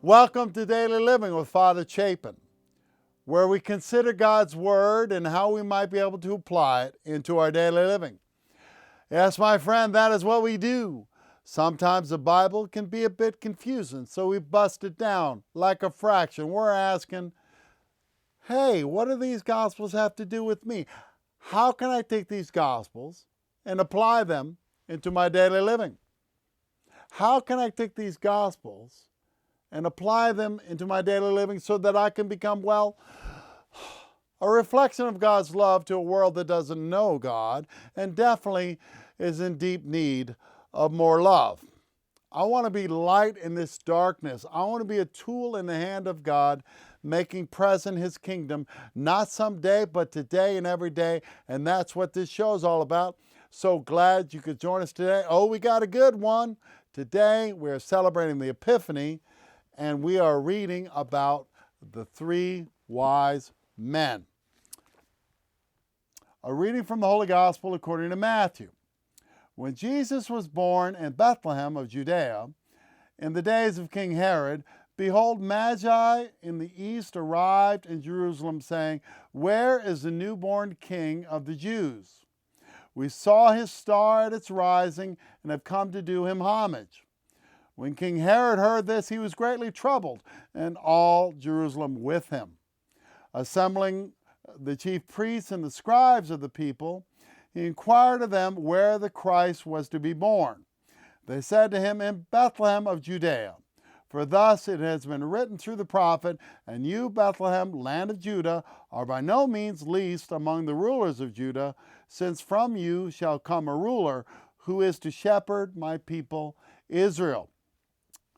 Welcome to Daily Living with Father Chapin, where we consider God's Word and how we might be able to apply it into our daily living. Yes, my friend, that is what we do. Sometimes the Bible can be a bit confusing, so we bust it down like a fraction. We're asking, hey, what do these Gospels have to do with me? How can I take these Gospels and apply them into my daily living? How can I take these Gospels and apply them into my daily living so that I can become, a reflection of God's love to a world that doesn't know God and definitely is in deep need of more love. I want to be light in this darkness. I want to be a tool in the hand of God, making present His kingdom, not someday, but today and every day. And that's what this show is all about. So glad you could join us today. Oh, we got a good one. Today we're celebrating the Epiphany, and we are reading about the three wise men. A reading from the Holy Gospel according to Matthew. When Jesus was born in Bethlehem of Judea, in the days of King Herod, behold, Magi in the east arrived in Jerusalem, saying, "Where is the newborn King of the Jews? We saw his star at its rising and have come to do him homage." When King Herod heard this, he was greatly troubled, and all Jerusalem with him. Assembling the chief priests and the scribes of the people, he inquired of them where the Christ was to be born. They said to him, "In Bethlehem of Judea. For thus it has been written through the prophet, and you, Bethlehem, land of Judah, are by no means least among the rulers of Judah, since from you shall come a ruler who is to shepherd my people Israel."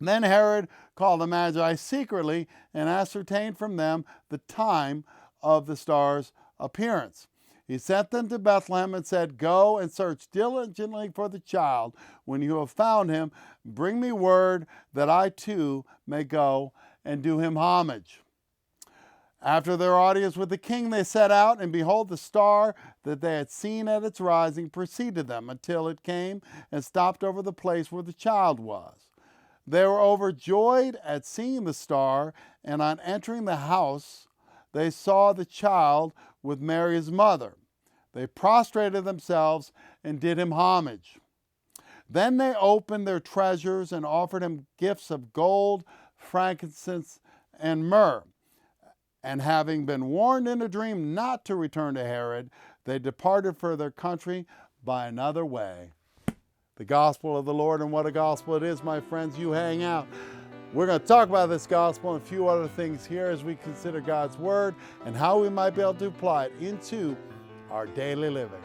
Then Herod called the Magi secretly and ascertained from them the time of the star's appearance. He sent them to Bethlehem and said, "Go and search diligently for the child. When you have found him, bring me word that I too may go and do him homage." After their audience with the king, they set out, and behold, the star that they had seen at its rising preceded them until it came and stopped over the place where the child was. They were overjoyed at seeing the star, and on entering the house, they saw the child with Mary his mother. They prostrated themselves and did him homage. Then they opened their treasures and offered him gifts of gold, frankincense, and myrrh. And having been warned in a dream not to return to Herod, they departed for their country by another way. The gospel of the Lord, and what a gospel it is, my friends. You hang out. We're going to talk about this gospel and a few other things here as we consider God's word and how we might be able to apply it into our daily living.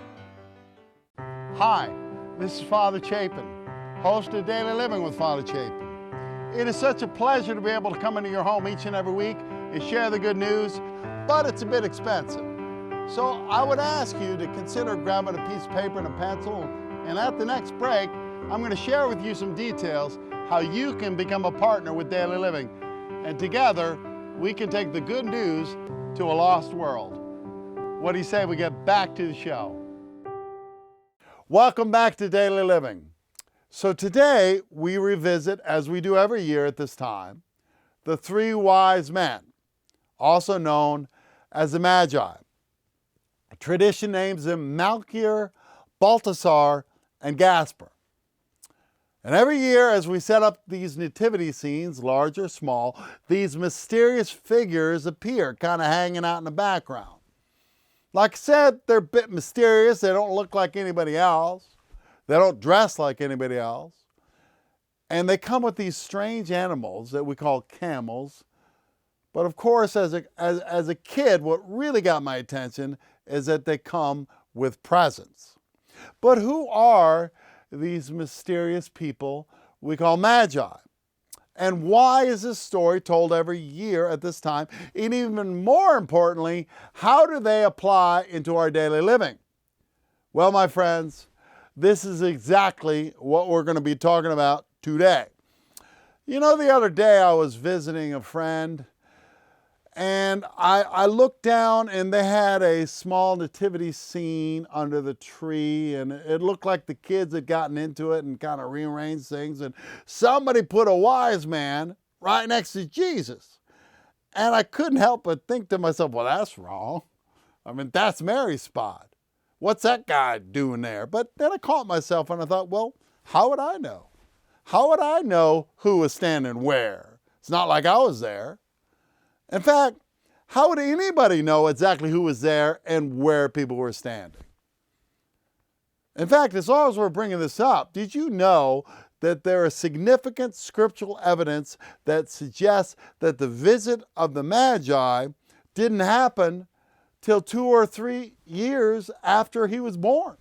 Hi, this is Father Chapin, host of Daily Living with Father Chapin. It is such a pleasure to be able to come into your home each and every week and share the good news, but it's a bit expensive. So I would ask you to consider grabbing a piece of paper and a pencil, and at the next break, I'm going to share with you some details how you can become a partner with Daily Living. And together, we can take the good news to a lost world. What do you say we get back to the show? Welcome back to Daily Living. So today, we revisit, as we do every year at this time, the three wise men, also known as the Magi. Tradition names them Melchior, Balthasar, and Gaspar. And every year, as we set up these nativity scenes, large or small, these mysterious figures appear, kind of hanging out in the background. Like I said, they're a bit mysterious. They don't look like anybody else. They don't dress like anybody else. And they come with these strange animals that we call camels. But of course, as a kid, what really got my attention is that they come with presents. But who are these mysterious people we call Magi? And why is this story told every year at this time? And even more importantly, how do they apply into our daily living? Well, my friends, this is exactly what we're going to be talking about today. You know, the other day I was visiting a friend, and I looked down, and they had a small nativity scene under the tree, and it looked like the kids had gotten into it and kind of rearranged things, and somebody put a wise man right next to Jesus. And I couldn't help but think to myself, well, that's wrong. I mean, that's Mary's spot. What's that guy doing there? But then I caught myself and I thought, well, how would I know? How would I know who was standing where? It's not like I was there. In fact, how would anybody know exactly who was there and where people were standing? In fact, as long as we're bringing this up, did you know that there is significant scriptural evidence that suggests that the visit of the Magi didn't happen till 2 or 3 years after he was born?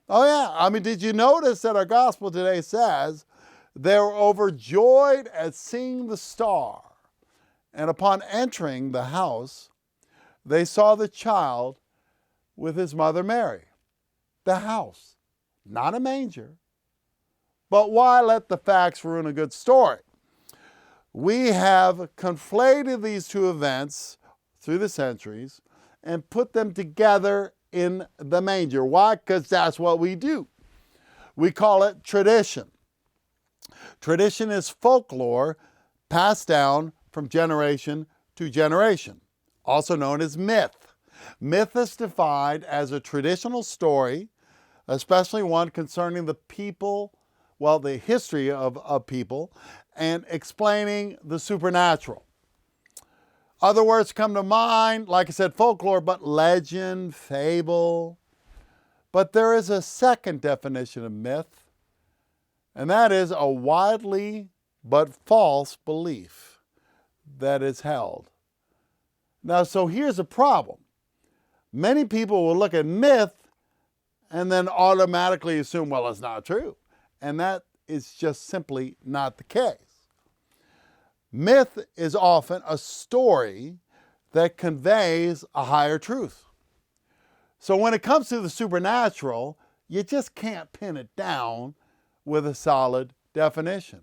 Oh yeah, I mean, did you notice that our gospel today says they were overjoyed at seeing the star, and upon entering the house, they saw the child with his mother Mary. The house, not a manger. But why let the facts ruin a good story? We have conflated these two events through the centuries and put them together in the manger. Why? Because that's what we do. We call it tradition. Tradition is folklore passed down from generation to generation, also known as myth. Myth is defined as a traditional story, especially one concerning the people, well, the history of people, and explaining the supernatural. Other words come to mind, like I said, folklore, but legend, fable. But there is a second definition of myth, and that is a widely but false belief that is held. Now, so here's a problem. Many people will look at myth and then automatically assume, well, it's not true. And that is just simply not the case. Myth is often a story that conveys a higher truth. So when it comes to the supernatural, you just can't pin it down with a solid definition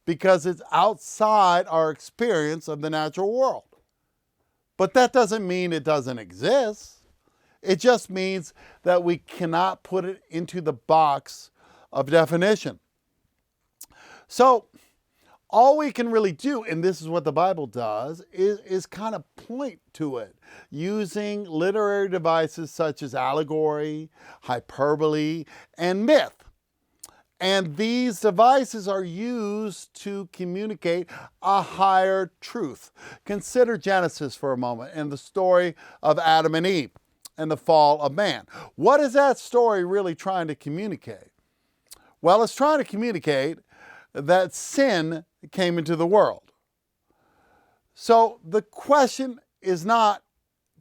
because it's outside our experience of the natural world. But that doesn't mean it doesn't exist. It just means that we cannot put it into the box of definition. So all we can really do, and this is what the Bible does, is kind of point to it using literary devices such as allegory, hyperbole, and myth. And these devices are used to communicate a higher truth. Consider Genesis for a moment and the story of Adam and Eve and the fall of man. What is that story really trying to communicate? Well, it's trying to communicate that sin came into the world. So the question is not,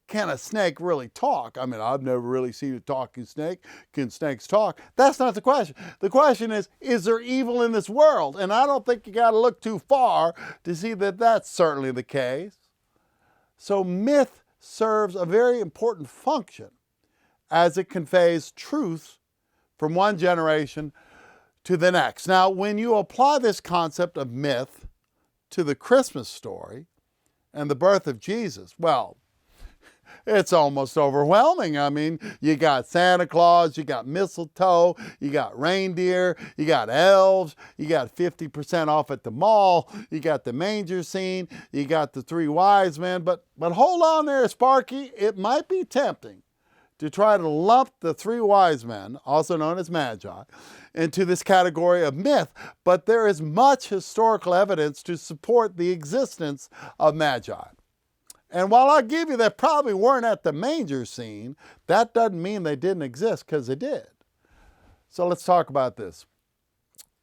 can a snake really talk? I mean, I've never really seen a talking snake. Can snakes talk? That's not the question. The question is there evil in this world? And I don't think you got to look too far to see that that's certainly the case. So myth serves a very important function as it conveys truth from one generation to the next. Now, when you apply this concept of myth to the Christmas story and the birth of Jesus, well, it's almost overwhelming. I mean, you got Santa Claus, you got mistletoe, you got reindeer, you got elves, you got 50% off at the mall, you got the manger scene, you got the 3 wise men. But hold on there, Sparky. It might be tempting to try to lump the 3 wise men, also known as Magi, into this category of myth. But there is much historical evidence to support the existence of Magi. And while I give you they probably weren't at the manger scene, that doesn't mean they didn't exist, because they did. So let's talk about this.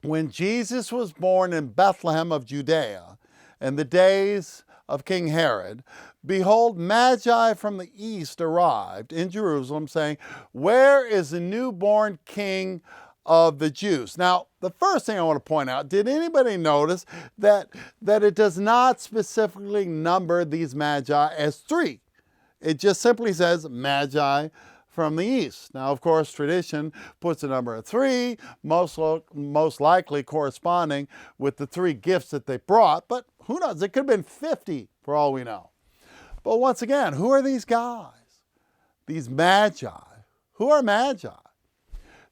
When Jesus was born in Bethlehem of Judea in the days of King Herod, behold, Magi from the east arrived in Jerusalem, saying, "Where is the newborn King of the Jews?" Now, the first thing I want to point out, did anybody notice that it does not specifically number these Magi as 3? It just simply says Magi from the east. Now, of course, tradition puts a number of 3, most likely corresponding with the 3 gifts that they brought, but who knows? It could have been 50 for all we know. But once again, who are these guys? These Magi. Who are Magi?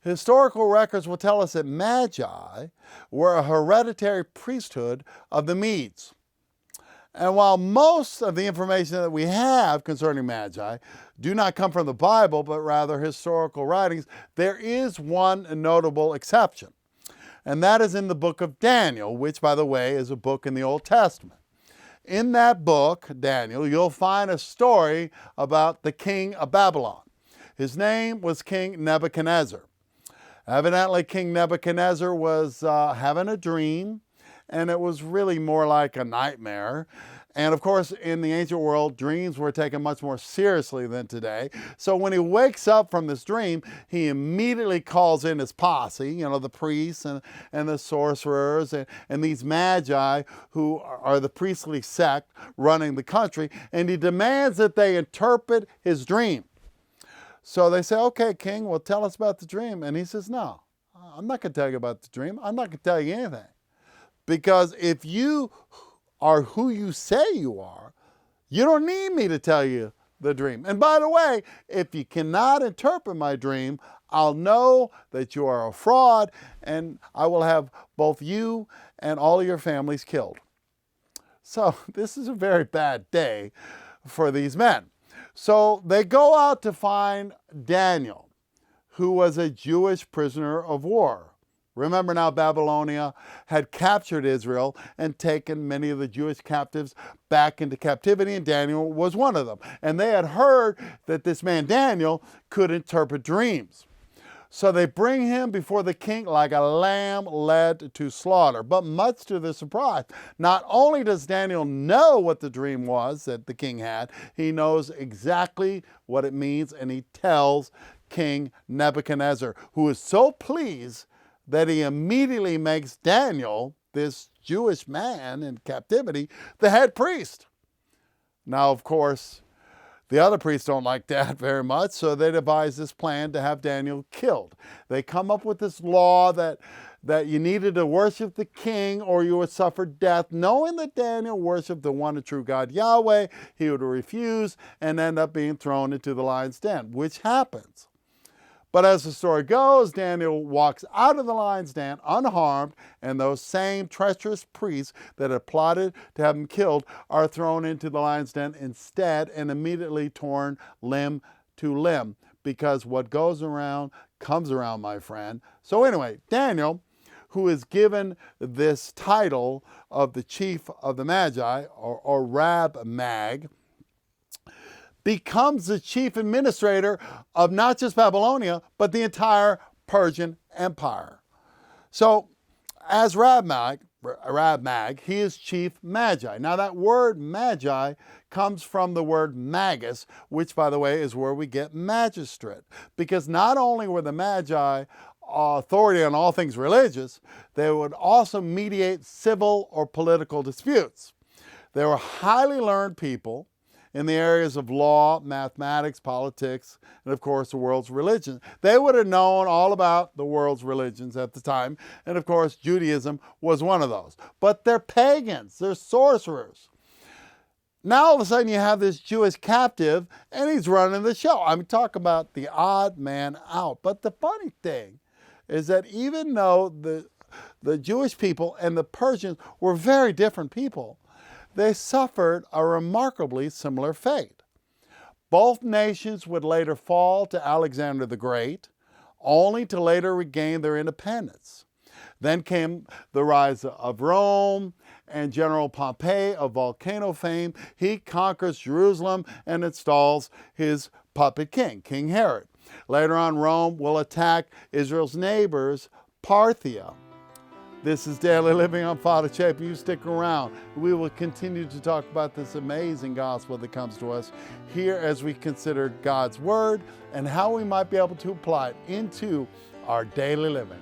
Historical records will tell us that Magi were a hereditary priesthood of the Medes. And while most of the information that we have concerning Magi do not come from the Bible, but rather historical writings, there is one notable exception. And that is in the book of Daniel, which, by the way, is a book in the Old Testament. In that book, Daniel, you'll find a story about the king of Babylon. His name was King Nebuchadnezzar. Evidently, King Nebuchadnezzar was having a dream, and it was really more like a nightmare. And of course, in the ancient world, dreams were taken much more seriously than today. So when he wakes up from this dream, he immediately calls in his posse, the priests and the sorcerers and these magi who are the priestly sect running the country, and he demands that they interpret his dream. So they say, okay, king, well, tell us about the dream. And he says, no, I'm not going to tell you about the dream. I'm not going to tell you anything. Because if you are who you say you are, you don't need me to tell you the dream. And by the way, if you cannot interpret my dream, I'll know that you are a fraud, and I will have both you and all of your families killed. So this is a very bad day for these men. So they go out to find Daniel, who was a Jewish prisoner of war. Remember now, Babylonia had captured Israel and taken many of the Jewish captives back into captivity, and Daniel was one of them. And they had heard that this man Daniel could interpret dreams. So they bring him before the king like a lamb led to slaughter. But much to their surprise, not only does Daniel know what the dream was that the king had, he knows exactly what it means, and he tells King Nebuchadnezzar, who is so pleased that he immediately makes Daniel, this Jewish man in captivity, the head priest. Now, of course, the other priests don't like that very much, so they devise this plan to have Daniel killed. They come up with this law that you needed to worship the king or you would suffer death. Knowing that Daniel worshiped the one and true God Yahweh, he would refuse and end up being thrown into the lion's den, which happens. But as the story goes, Daniel walks out of the lion's den unharmed, and those same treacherous priests that had plotted to have him killed are thrown into the lion's den instead and immediately torn limb to limb, because what goes around comes around, my friend. So anyway, Daniel, who is given this title of the chief of the Magi, or Rab Mag, becomes the chief administrator of not just Babylonia, but the entire Persian Empire. So as Rab Mag, he is chief magi. Now that word magi comes from the word magus, which, by the way, is where we get magistrate. Because not only were the magi authority on all things religious, they would also mediate civil or political disputes. They were highly learned people in the areas of law, mathematics, politics, and of course the world's religion. They would have known all about the world's religions at the time, and of course Judaism was one of those. But they're pagans, they're sorcerers. Now all of a sudden you have this Jewish captive, and he's running the show. I'm talking about the odd man out. But the funny thing is that even though the Jewish people and the Persians were very different people, they suffered a remarkably similar fate. Both nations would later fall to Alexander the Great, only to later regain their independence. Then came the rise of Rome, and General Pompey of volcano fame. He conquers Jerusalem and installs his puppet king, King Herod. Later on, Rome will attack Israel's neighbors, Parthia. This is Daily Living. I'm Father Chapin. You stick around. We will continue to talk about this amazing gospel that comes to us here as we consider God's Word and how we might be able to apply it into our daily living.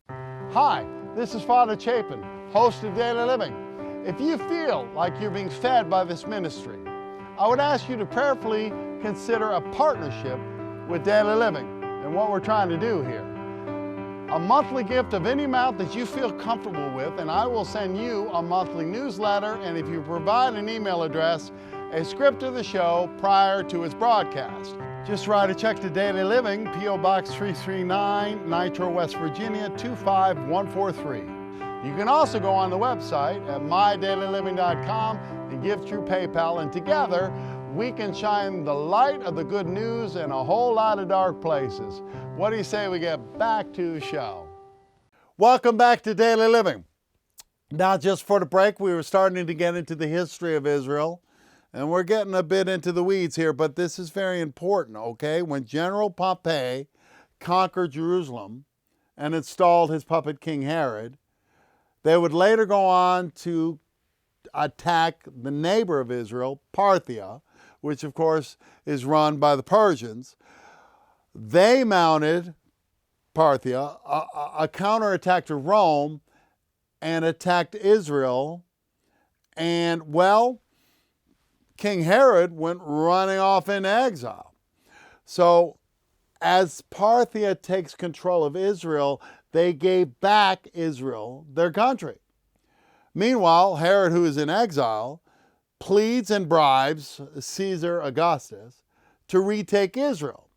Hi, this is Father Chapin, host of Daily Living. If you feel like you're being fed by this ministry, I would ask you to prayerfully consider a partnership with Daily Living and what we're trying to do here. A monthly gift of any amount that you feel comfortable with, and I will send you a monthly newsletter, and if you provide an email address, a script of the show prior to its broadcast. Just write a check to Daily Living, P.O. Box 339, Nitro, West Virginia 25143. You can also go on the website at mydailyliving.com and give through PayPal, and together we can shine the light of the good news in a whole lot of dark places. What do you say we get back to the show? Welcome back to Daily Living. Now, just for the break, we were starting to get into the history of Israel, and we're getting a bit into the weeds here, but this is very important, okay? When General Pompey conquered Jerusalem and installed his puppet King Herod, they would later go on to attack the neighbor of Israel, Parthia, which of course is run by the Persians. They mounted, Parthia, a counterattack to Rome and attacked Israel. And, well, King Herod went running off into exile. So as Parthia takes control of Israel, they gave back Israel their country. Meanwhile, Herod, who is in exile, pleads and bribes Caesar Augustus to retake Israel.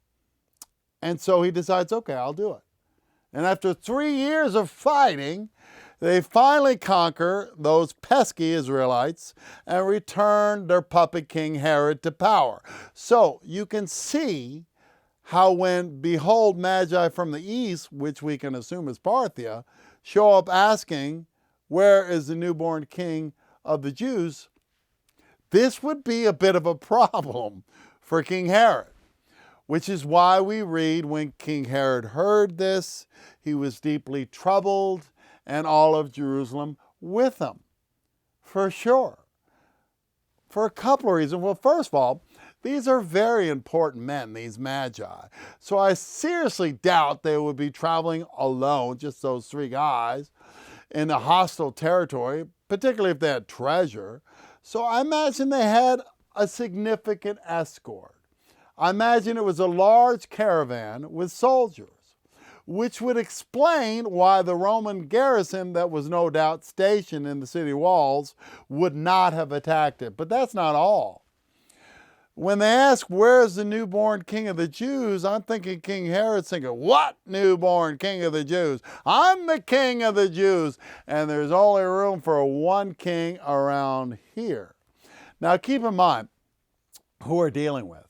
And so he decides, okay, I'll do it. And after 3 years of fighting, they finally conquer those pesky Israelites and return their puppet king Herod to power. So you can see how when behold Magi from the east, which we can assume is Parthia, show up asking, where is the newborn king of the Jews? This would be a bit of a problem for King Herod, which is why we read when King Herod heard this, he was deeply troubled, and all of Jerusalem with him, for sure. For a couple of reasons. Well, first of all, these are very important men, these Magi. So I seriously doubt they would be traveling alone, just those three guys, in a hostile territory, particularly if they had treasure. So I imagine they had a significant escort. I imagine it was a large caravan with soldiers, which would explain why the Roman garrison that was no doubt stationed in the city walls would not have attacked it. But that's not all. When they ask, where's the newborn king of the Jews? I'm thinking King Herod's thinking, what newborn king of the Jews? I'm the king of the Jews. And there's only room for one king around here. Now keep in mind who we're dealing with.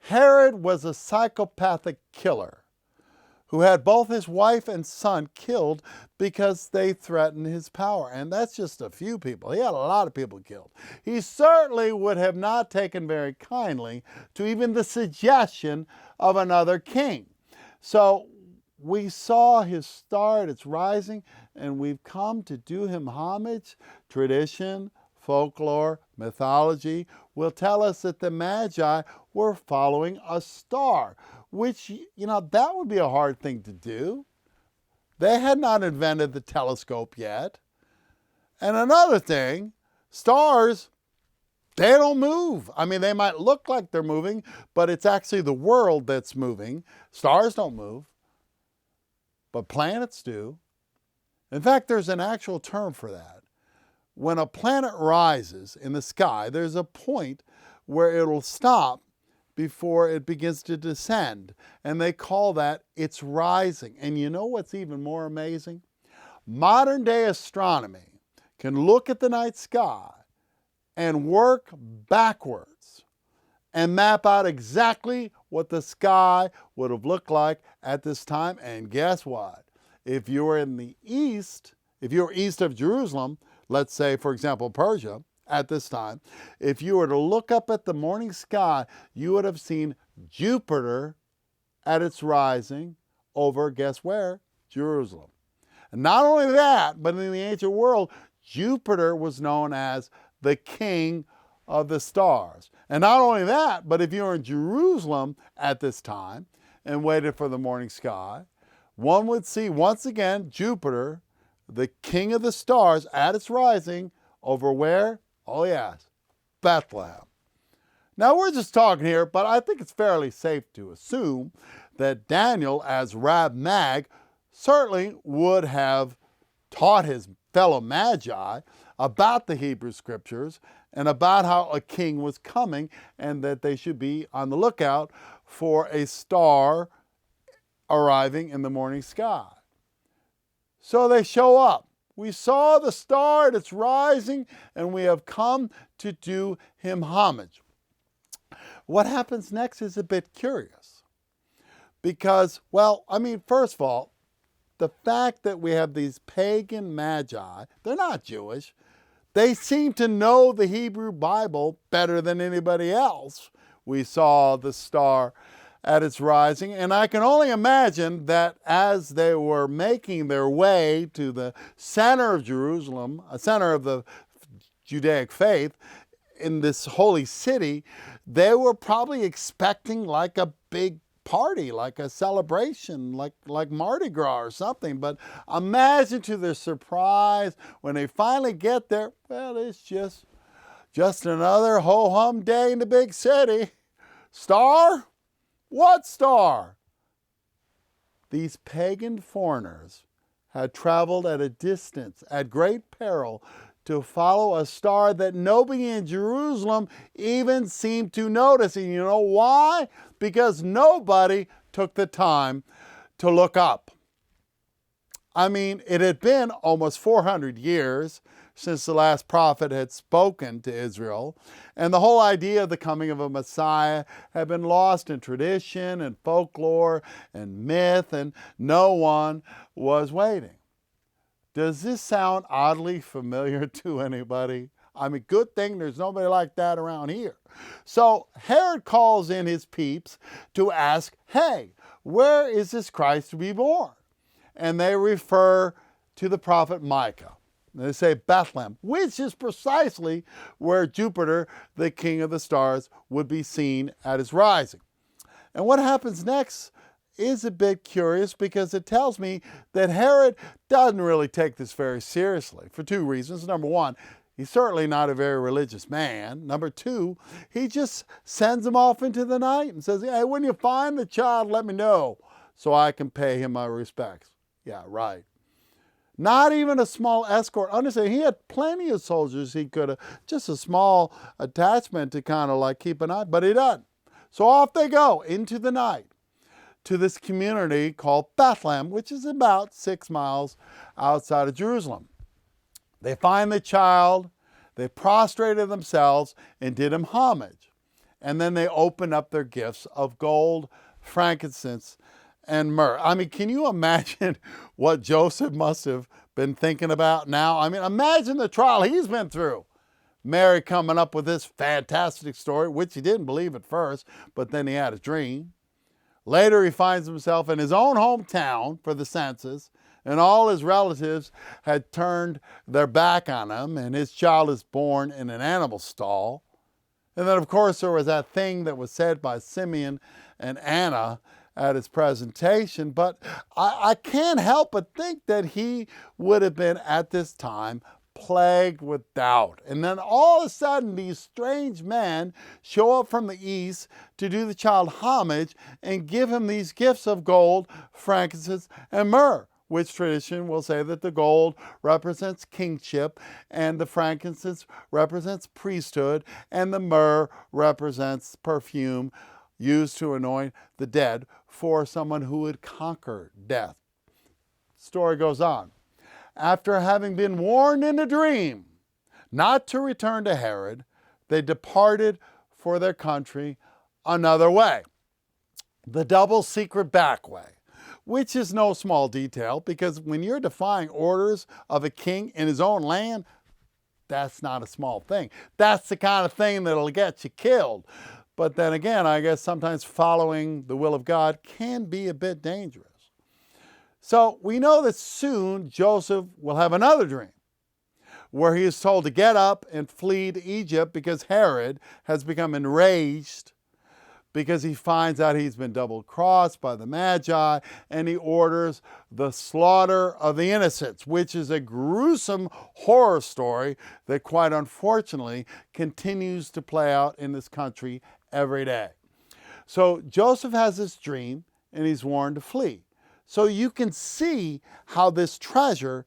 Herod was a psychopathic killer who had both his wife and son killed because they threatened his power. And that's just a few people. He had a lot of people killed. He certainly would have not taken very kindly to even the suggestion of another king. So we saw his star at its rising, and we've come to do him homage. Tradition, folklore, mythology will tell us that the Magi were following a star, which, that would be a hard thing to do. They had not invented the telescope yet. And another thing, stars, they don't move. I mean, they might look like they're moving, but it's actually the world that's moving. Stars don't move, but planets do. In fact, there's an actual term for that. When a planet rises in the sky, there's a point where it'll stop before it begins to descend. And they call that its rising. And you know what's even more amazing? Modern day astronomy can look at the night sky and work backwards and map out exactly what the sky would have looked like at this time. And guess what? If you were in the east, if you were east of Jerusalem, let's say, for example, Persia, at this time, if you were to look up at the morning sky, you would have seen Jupiter at its rising over, guess where? Jerusalem. And not only that, but in the ancient world, Jupiter was known as the king of the stars. And not only that, but if you were in Jerusalem at this time and waited for the morning sky, one would see once again Jupiter, the king of the stars, at its rising over where? Oh yes, Bethlehem. Now we're just talking here, but I think it's fairly safe to assume that Daniel, as Rab Mag, certainly would have taught his fellow Magi about the Hebrew Scriptures and about how a king was coming and that they should be on the lookout for a star arriving in the morning sky. So they show up. We saw the star and it's rising, and we have come to do him homage. What happens next is a bit curious because, first of all, the fact that we have these pagan magi, they're not Jewish. They seem to know the Hebrew Bible better than anybody else. We saw the star at its rising, and I can only imagine that as they were making their way to the center of Jerusalem, a center of the Judaic faith, in this holy city, they were probably expecting like a big party, like a celebration, like Mardi Gras or something. But imagine to their surprise when they finally get there, well, it's just another ho-hum day in the big city. Star? What star? These pagan foreigners had traveled at a distance, at great peril, to follow a star that nobody in Jerusalem even seemed to notice. And you know why? Because nobody took the time to look up. It had been almost 400 years since the last prophet had spoken to Israel, and the whole idea of the coming of a Messiah had been lost in tradition and folklore and myth, and no one was waiting. Does this sound oddly familiar to anybody? Good thing there's nobody like that around here. So Herod calls in his peeps to ask, hey, where is this Christ to be born? And they refer to the prophet Micah. They say Bethlehem, which is precisely where Jupiter, the king of the stars, would be seen at his rising. And what happens next is a bit curious because it tells me that Herod doesn't really take this very seriously for two reasons. Number one, he's certainly not a very religious man. Number two, he just sends him off into the night and says, hey, when you find the child, let me know so I can pay him my respects. Yeah, right. Not even a small escort. Understand, he had plenty of soldiers he could have, just a small attachment to kind of like keep an eye, but he doesn't. So off they go into the night to this community called Bethlehem, which is about 6 miles outside of Jerusalem. They find the child, they prostrated themselves and did him homage. And then they opened up their gifts of gold, frankincense, and myrrh. Can you imagine what Joseph must have been thinking about now? Imagine the trial he's been through. Mary coming up with this fantastic story, which he didn't believe at first, but then he had a dream. Later, he finds himself in his own hometown for the census, and all his relatives had turned their back on him, and his child is born in an animal stall. And then, of course, there was that thing that was said by Simeon and Anna at his presentation, but I can't help but think that he would have been, at this time, plagued with doubt. And then all of a sudden, these strange men show up from the east to do the child homage and give him these gifts of gold, frankincense, and myrrh, which tradition will say that the gold represents kingship, and the frankincense represents priesthood, and the myrrh represents perfume used to anoint the dead for someone who would conquer death. Story goes on. After having been warned in a dream not to return to Herod, they departed for their country another way, the double secret back way, which is no small detail because when you're defying orders of a king in his own land, that's not a small thing. That's the kind of thing that'll get you killed. But then again, I guess sometimes following the will of God can be a bit dangerous. So we know that soon Joseph will have another dream where he is told to get up and flee to Egypt because Herod has become enraged because he finds out he's been double-crossed by the Magi, and he orders the slaughter of the innocents, which is a gruesome horror story that quite unfortunately continues to play out in this country every day. So Joseph has this dream, and he's warned to flee. So you can see how this treasure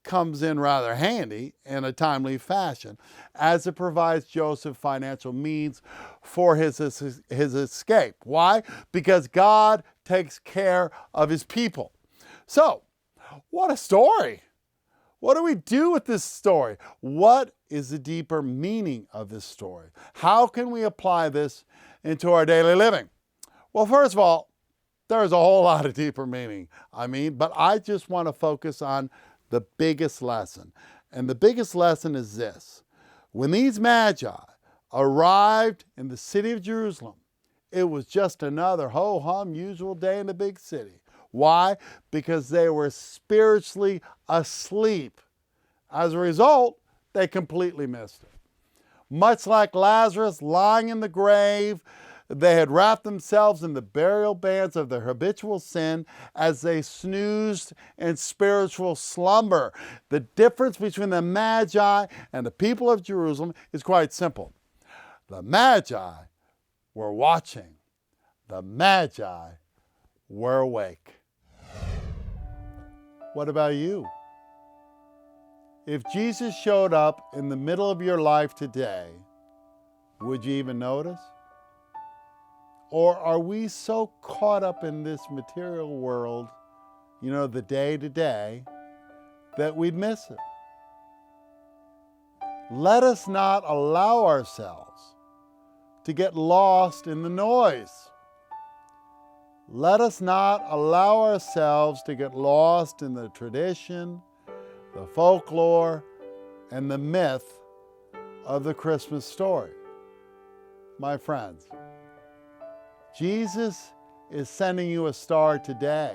comes in rather handy in a timely fashion, as it provides Joseph financial means for his escape. Why? Because God takes care of his people. So, what a story! What do we do with this story? What is the deeper meaning of this story? How can we apply this into our daily living? Well, first of all, there's a whole lot of deeper meaning. But I just want to focus on the biggest lesson. And the biggest lesson is this. When these magi arrived in the city of Jerusalem, it was just another ho-hum usual day in the big city. Why? Because they were spiritually asleep. As a result, they completely missed it. Much like Lazarus lying in the grave, they had wrapped themselves in the burial bands of their habitual sin as they snoozed in spiritual slumber. The difference between the Magi and the people of Jerusalem is quite simple. The Magi were watching. The Magi were awake. What about you? If Jesus showed up in the middle of your life today, would you even notice? Or are we so caught up in this material world, the day-to-day, that we'd miss it? Let us not allow ourselves to get lost in the noise. Let us not allow ourselves to get lost in the tradition, the folklore, and the myth of the Christmas story. My friends, Jesus is sending you a star today.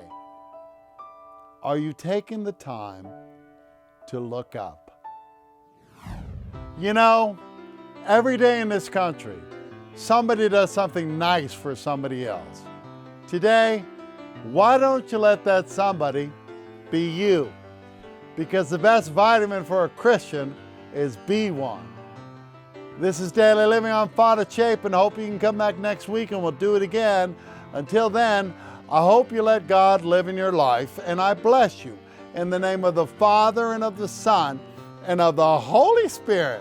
Are you taking the time to look up? Every day in this country, somebody does something nice for somebody else. Today, why don't you let that somebody be you? Because the best vitamin for a Christian is B1. This is Daily Living. I'm Father Chapin. I hope you can come back next week and we'll do it again. Until then, I hope you let God live in your life, and I bless you in the name of the Father and of the Son and of the Holy Spirit.